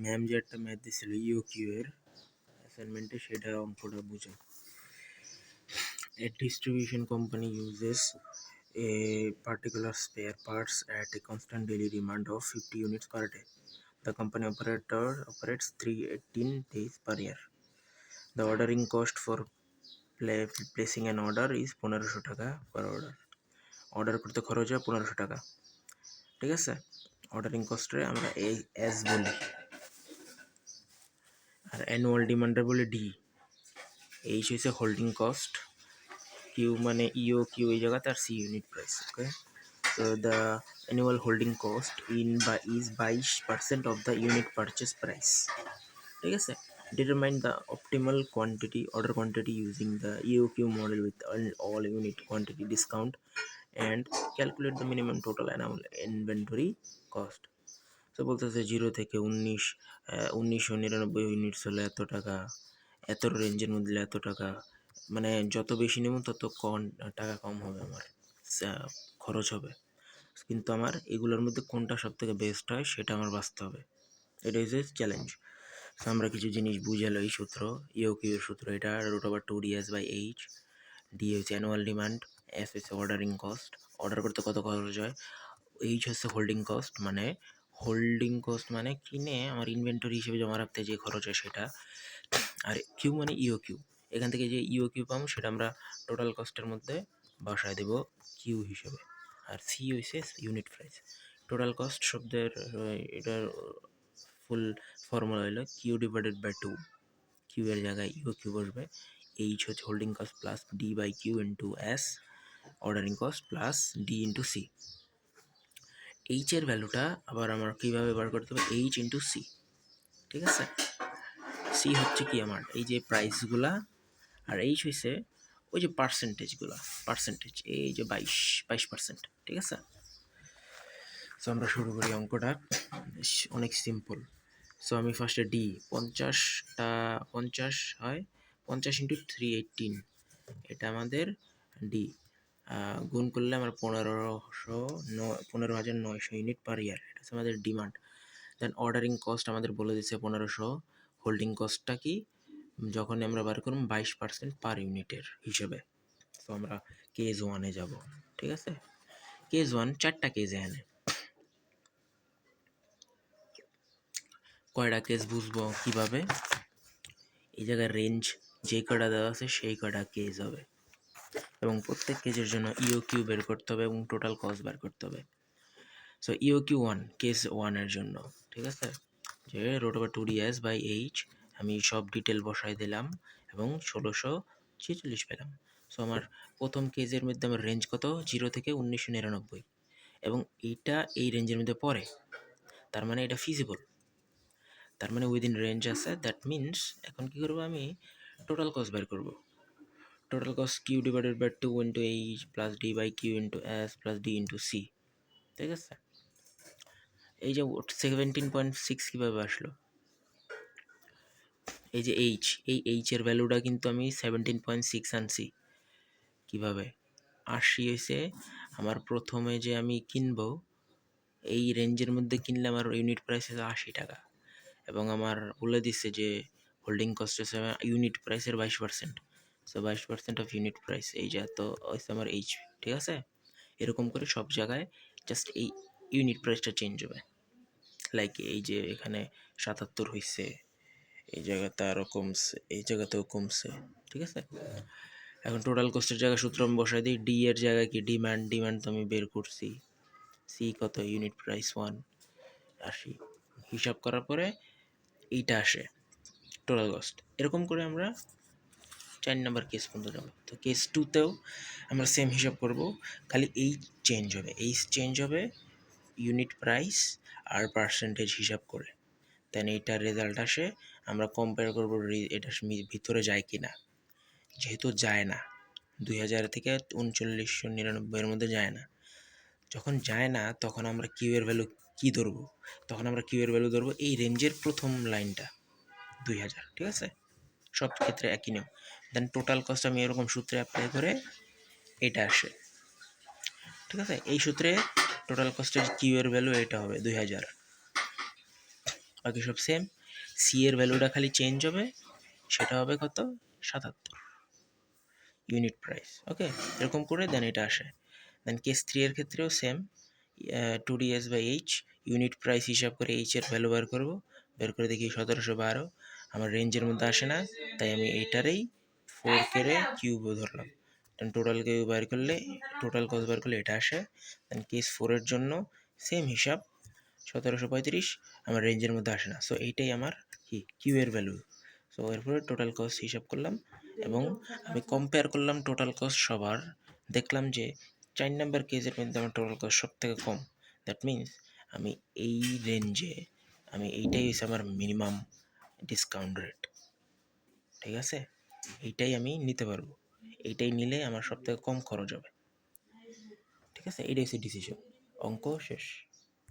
Ma'am যে একটা math দিছিল ইউ কিউ এর অ্যাসাইনমেন্টে, সেটা অঙ্কটা বুঝো। A distribution company uses a particular spare parts at a constant daily demand of 50 units per day. The company operates 318 days per year. The ordering cost for placing an order is 1500 টাকা per order. Order করতে খরচ হয় 1500 টাকা, ঠিক আছে। Ordering কস্টে আমরা এই S বলি, আর অ্যানুয়াল ডিমান্ডে বলি ডি। এইচ হচ্ছে হোল্ডিং কস্ট, কিউ মানে ইও কিউ এই জায়গাতে, আর C unit price. Okay, so the annual holding cost is 22% of the unit purchase price, ঠিক আছে। Determine the optimal quantity order quantity using the EOQ model with all unit quantity discount and calculate the minimum total annual inventory cost. তো বলতেছে 0 থেকে 1999 units হলে এত টাকা, এত রেঞ্জের মধ্যে এত টাকা, মানে যত বেশি নেব তত টাকা কম হবে আমার খরচ হবে। কিন্তু আমার এগুলোর মধ্যে কোনটা সব থেকে বেস্ট হয় সেটা আমার বাঁচতে হবে, এটা হচ্ছে চ্যালেঞ্জ। তো আমরা কিছু জিনিস বুঝালো এই সূত্র, ইউকিউর সূত্র, এটা √2ds/h। ডি হচ্ছে অ্যানুয়াল ডিমান্ড, এস হচ্ছে অর্ডারিং কস্ট, অর্ডার করতে কত খরচ হয়, এইচ হচ্ছে হোল্ডিং কস্ট, মানে কিনে আমার ইনভেন্টরি হিসেবে জমা রাখতে যে খরচ হয় সেটা, আর কিউ মানে ইউকিউ, এখান থেকে যে ইউকিউ পাবো সেটা আমরা টোটাল কস্টের মধ্যে বসায় দেব কিউ হিসেবে। আর সি হইছে ইউনিট প্রাইস। টোটাল কস্ট শব্দের এটার ফুল ফর্মুলা হলো Q/2, কিউ এর জায়গায় ইউকিউ বসবে, এইচ হচ্ছে holding cost plus D/Q into S ordering cost plus D into C. H এর ভ্যালুটা আবার আমার কীভাবে বার করতে হবে, এইচ ইন্টু সি, ঠিক আছে। সি হচ্ছে কি আমার এই যে প্রাইসগুলা, আর এইচ হয়েছে ওই যে পার্সেন্টেজ, এই যে 22%, ঠিক আছে। সো আমরা শুরু করি অঙ্কটা, অনেক সিম্পল। সো আমি ফার্স্টে ডি 50 হয়, 50 ইন্টু 318, এটা আমাদের ডি, গুণ করলে আমার 15,900 ইউনিট পার ইয়ার, এটা হচ্ছে আমাদের ডিমান্ড। দেন অর্ডারিং কস্ট আমাদের বলে দিচ্ছে 1500, হোল্ডিং কস্টটা কি যখন আমরা বার করব 22% পার ইউনিটের হিসেবে। তো আমরা কেস 1-এ যাব, ঠিক আছে। কেস 1 4টা কেস এখানে, কয়টা কেস বুঝবো কিভাবে, এই জায়গায় রেঞ্জ যে কটা দেওয়া আছে সেই কটা কেস হবে, এবং প্রত্যেক কেজের জন্য ইওকিউ বের করতে হবে এবং টোটাল কস্ট বের করতে হবে। সো ইওকিউ 1 কেস 1-এর জন্য, ঠিক আছে, যে √2ds/h, আমি সব ডিটেল বসাই দিলাম এবং 1646 পেলাম। সো আমার প্রথম কেজের মধ্যে আমার রেঞ্জ কত, 0 থেকে 1999, এবং এইটা এই রেঞ্জের মধ্যে পড়ে, তার মানে এটা ফিজিবল, তার মানে উইদিন রেঞ্জ আছে। দ্যাট মিনস এখন কী করবো, আমি টোটাল কস্ট বের করবো। Total cost Q/2 into H plus D/Q into S plus D into C, ঠিক আছে। এই যে 17.6 কীভাবে আসলো, এই যে এইচ, এই এইচের ভ্যালুটা কিন্তু আমি 17.6 আনছি। কীভাবে 80 হয়েছে আমার প্রথমে, যে আমি কিনবো এই রেঞ্জের মধ্যে কিনলে আমার ইউনিট প্রাইস হচ্ছে 80 টাকা, এবং আমার বলে দিচ্ছে যে হোল্ডিং কস্ট হচ্ছে ইউনিট প্রাইসের 22%। সো 22% অফ ইউনিট প্রাইস, এই যে এত হচ্ছে আমার এইচ, ঠিক আছে। এরকম করে সব জায়গায় জাস্ট এই ইউনিট প্রাইসটা চেঞ্জ হবে। লাইক এই যে এখানে 77 হয়েছে, এই জায়গাতে আরও কমছে, এই জায়গাতেও কমছে, ঠিক আছে। এখন টোটাল কস্টের জায়গায় সূত্র আমি বসাই দিই, ডি এর জায়গায় কি ডিমান্ড তো আমি বের করছি, সি কত ইউনিট প্রাইস 80, হিসাব করার পরে এইটা আসে টোটাল কস্ট। এরকম করে আমরা 4 নাম্বার কেস পর্যন্ত যাবো। তো কেস 2-তেও আমরা সেম হিসাব করব, খালি চেঞ্জ হবে ইউনিট প্রাইস আর পার্সেন্টেজ হিসাব করে। দেন এইটার রেজাল্ট আসে, আমরা কম্পেয়ার করবো এটা ভিতরে যায় কি না। যেহেতু যায় না, 2000 থেকে 3999-এর মধ্যে যায় না, যখন যায় না তখন আমরা কিউ এর ভ্যালু কী ধরবো, তখন আমরা কিউ এর ভ্যালু ধরবো এই রেঞ্জের প্রথম লাইনটা 2000, ঠিক আছে। সব ক্ষেত্রে একই নিয়ম। দেন টোটাল কস্ট আমি এরকম সূত্রে অ্যাপ্লাই করে এটা আসে, ঠিক আছে। এই সূত্রে টোটাল কস্টের কিউ এর ভ্যালু এটা হবে 2000। বাকি সব সেম। সি এর ভ্যালুটা খালি চেঞ্জ হবে, সেটা হবে কত 77 ইউনিট প্রাইস। ওকে, এরকম করে দেন এটা আসে। দেন কেস 3 এর ক্ষেত্রেও সেম, 2ds/h ইউনিট প্রাইস হিসাব করে এইচ এর ভ্যালু বার করব, বের করে দেখি 1712 আমার রেঞ্জের মধ্যে আসে না, তাই আমি এইটারেই 4 কেড়ে কিউব ধরলাম। দেন টোটাল কিউব বার করলে, টোটাল কস্ট বার করলে এটা আসে। দেন কেস 4 এর জন্য সেম হিসাব, 1735 আমার রেঞ্জের মধ্যে আসে না, সো এইটাই আমার কি কিউ এর ভ্যালু। সো এরপরে টোটাল কস্ট হিসাব করলাম এবং আমি কম্পেয়ার করলাম টোটাল কস্ট সবার, দেখলাম যে 4 নাম্বার কেসের মধ্যে আমার টোটাল কস্ট সব থেকে কম। দ্যাট মিনস আমি এই রেঞ্জে, আমি এইটাই হচ্ছে আমার মিনিমাম ডিসকাউন্ট রেট। ঠিক আছে, এইটাই আমি নিতে পারবো, এইটাই নিলে আমার সব থেকে কম খরচ হবে। ঠিক আছে, এইটাই হচ্ছে ডিসিশন, অঙ্ক শেষ।